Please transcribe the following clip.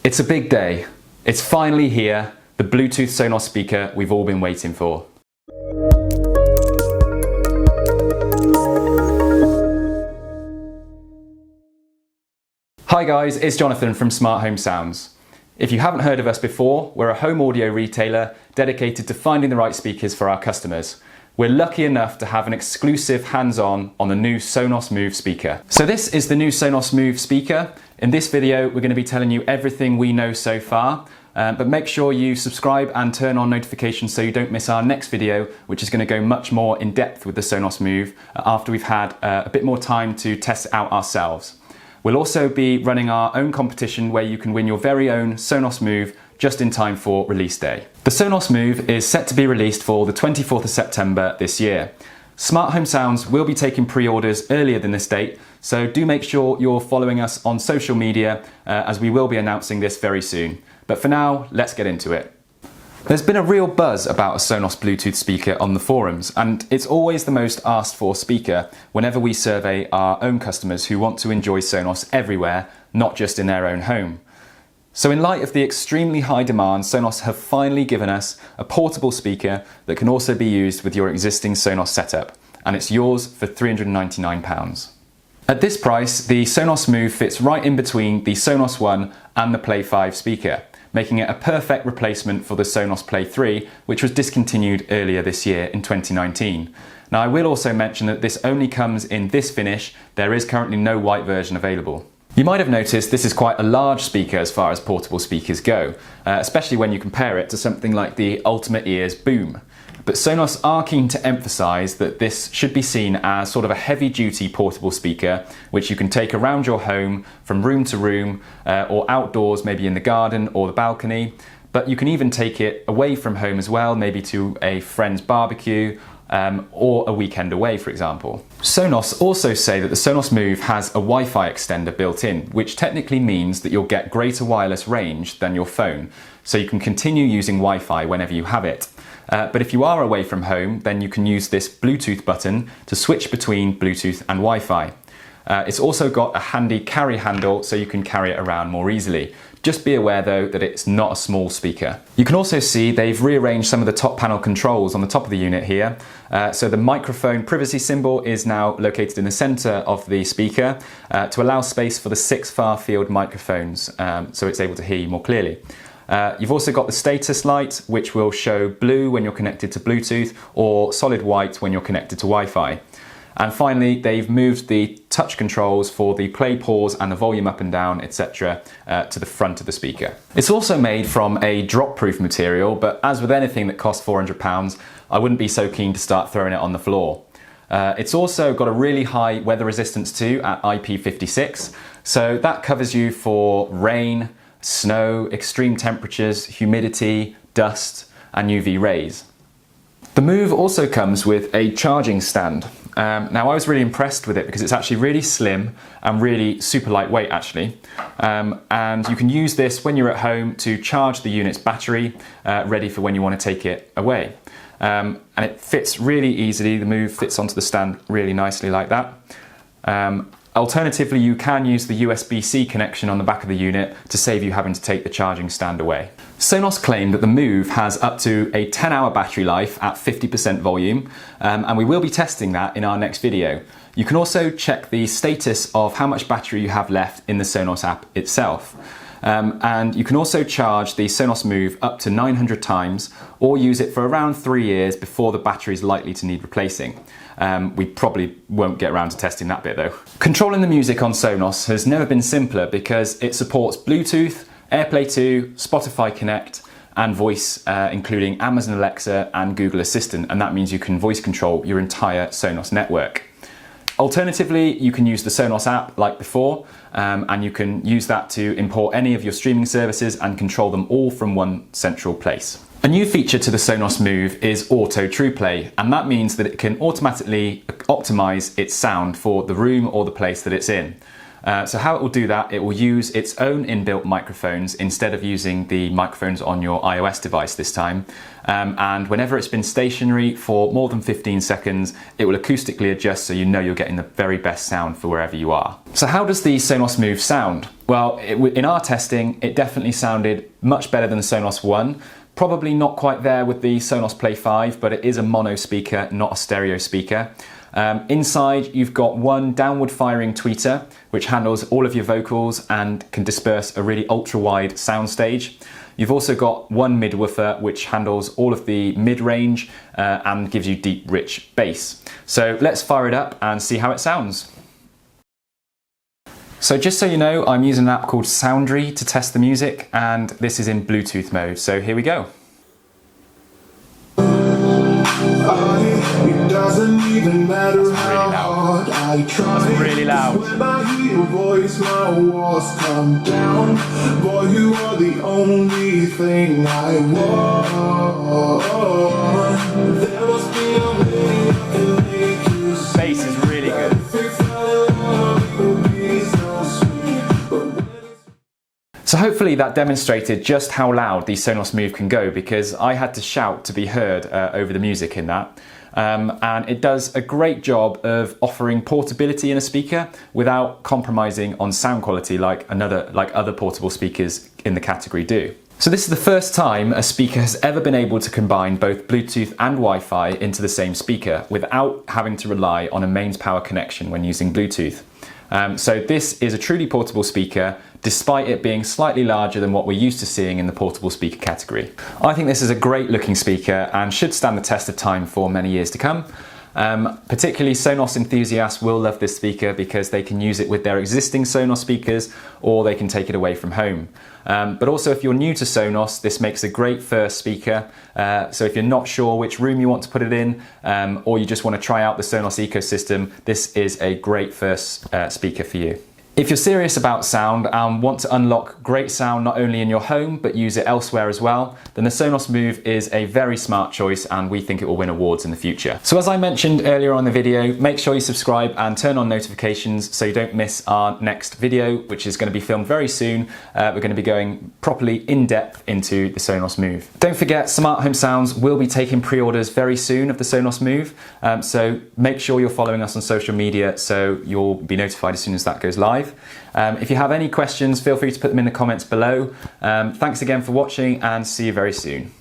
It's a big day. It's finally here, the Bluetooth Sonos speaker we've all been waiting for. Hi guys, it's Jonathan from Smart Home Sounds. If you haven't heard of us before, we're a home audio retailer dedicated to finding the right speakers for our customers. We're lucky enough to have an exclusive hands-on on the new Sonos Move speaker. So this is the new Sonos Move speaker. In this video, we're going to be telling you everything we know so far, but make sure you subscribe and turn on notifications so you don't miss our next video, which is going to go much more in depth with the Sonos Move after we've had a bit more time to test it out ourselves. We'll also be running our own competition where you can win your very own Sonos Move just in time for release day. The Sonos Move is set to be released for the 24th of September this year. Smart Home Sounds will be taking pre-orders earlier than this date, so do make sure you're following us on social media as we will be announcing this very soon. But for now, let's get into it. There's been a real buzz about a Sonos Bluetooth speaker on the forums, and it's always the most asked for speaker whenever we survey our own customers who want to enjoy Sonos everywhere, not just in their own home. So in light of the extremely high demand, Sonos have finally given us a portable speaker that can also be used with your existing Sonos setup, and it's yours for £399. At this price, the Sonos Move fits right in between the Sonos One and the Play 5 speaker, making it a perfect replacement for the Sonos Play 3, which was discontinued earlier this year in 2019. Now I will also mention that this only comes in this finish. There is currently no white version available. You might have noticed this is quite a large speaker as far as portable speakers go, especially when you compare it to something like the Ultimate Ears Boom. But Sonos are keen to emphasise that this should be seen as sort of a heavy-duty portable speaker which you can take around your home from room to room or outdoors, maybe in the garden or the balcony. But you can even take it away from home as well, maybe to a friend's barbecue or a weekend away, for example. Sonos also say that the Sonos Move has a Wi-Fi extender built in, which technically means that you'll get greater wireless range than your phone, so you can continue using Wi-Fi whenever you have it. But if you are away from home, then you can use this Bluetooth button to switch between Bluetooth and Wi-Fi. It's also got a handy carry handle so you can carry it around more easily. Just be aware though that it's not a small speaker. You can also see they've rearranged some of the top panel controls on the top of the unit here. So the microphone privacy symbol is now located in the center of the speaker to allow space for the 6 far-field microphones so it's able to hear you more clearly. You've also got the status light, which will show blue when you're connected to Bluetooth or solid white when you're connected to Wi-Fi. And finally, they've moved the touch controls for the play, pause and the volume up and down, etc. To the front of the speaker. It's also made from a drop-proof material, but as with anything that costs £400, I wouldn't be so keen to start throwing it on the floor. It's also got a really high weather resistance too at IP56, so that covers you for rain, snow, extreme temperatures, humidity, dust and UV rays. The Move also comes with a charging stand. Now I was really impressed with it because it's actually really slim and really super lightweight actually. And you can use this when you're at home to charge the unit's battery ready for when you want to take it away. And it fits really easily. The Move fits onto the stand really nicely like that. Alternatively, you can use the USB-C connection on the back of the unit to save you having to take the charging stand away. Sonos claim that the Move has up to a 10-hour battery life at 50% volume, and we will be testing that in our next video. You can also check the status of how much battery you have left in the Sonos app itself. And you can also charge the Sonos Move up to 900 times or use it for around 3 years before the battery is likely to need replacing. We probably won't get around to testing that bit though. Controlling the music on Sonos has never been simpler because it supports Bluetooth, AirPlay 2, Spotify Connect and voice, including Amazon Alexa and Google Assistant, and that means you can voice control your entire Sonos network. Alternatively, you can use the Sonos app like before, and you can use that to import any of your streaming services and control them all from one central place. A new feature to the Sonos Move is Auto TruePlay, and that means that it can automatically optimize its sound for the room or the place that it's in. So how it will do that, it will use its own inbuilt microphones instead of using the microphones on your iOS device this time. And whenever it's been stationary for more than 15 seconds, it will acoustically adjust so you know you're getting the very best sound for wherever you are. So how does the Sonos Move sound? Well, in our testing, it definitely sounded much better than the Sonos One. Probably not quite there with the Sonos Play 5, but it is a mono speaker, not a stereo speaker. Inside, you've got one downward firing tweeter, which handles all of your vocals and can disperse a really ultra wide soundstage. You've also got one mid-woofer, which handles all of the mid-range and gives you deep, rich bass. So let's fire it up and see how it sounds. So just so you know, I'm using an app called Soundry to test the music, and this is in Bluetooth mode. So here we go. It doesn't even matter how hard I try. That's really loud. When I hear your voice, my walls come down. Boy, you are the only thing I want. There must be a way I can make you see. Bass is really good. So hopefully that demonstrated just how loud the Sonos Move can go, because I had to shout to be heard over the music in that. And it does a great job of offering portability in a speaker without compromising on sound quality like other portable speakers in the category do. So this is the first time a speaker has ever been able to combine both Bluetooth and Wi-Fi into the same speaker without having to rely on a mains power connection when using Bluetooth. So this is a truly portable speaker, despite it being slightly larger than what we're used to seeing in the portable speaker category. I think this is a great looking speaker and should stand the test of time for many years to come. Particularly Sonos enthusiasts will love this speaker because they can use it with their existing Sonos speakers, or they can take it away from home. But also, if you're new to Sonos, this makes a great first speaker. So if you're not sure which room you want to put it in, or you just want to try out the Sonos ecosystem, this is a great first speaker for you. If you're serious about sound and want to unlock great sound not only in your home but use it elsewhere as well, then the Sonos Move is a very smart choice, and we think it will win awards in the future. So as I mentioned earlier on in the video, make sure you subscribe and turn on notifications so you don't miss our next video, which is going to be filmed very soon. We're going to be going properly in depth into the Sonos Move. Don't forget, Smart Home Sounds will be taking pre-orders very soon of the Sonos Move, so make sure you're following us on social media so you'll be notified as soon as that goes live. If you have any questions, feel free to put them in the comments below. Thanks again for watching, and see you very soon.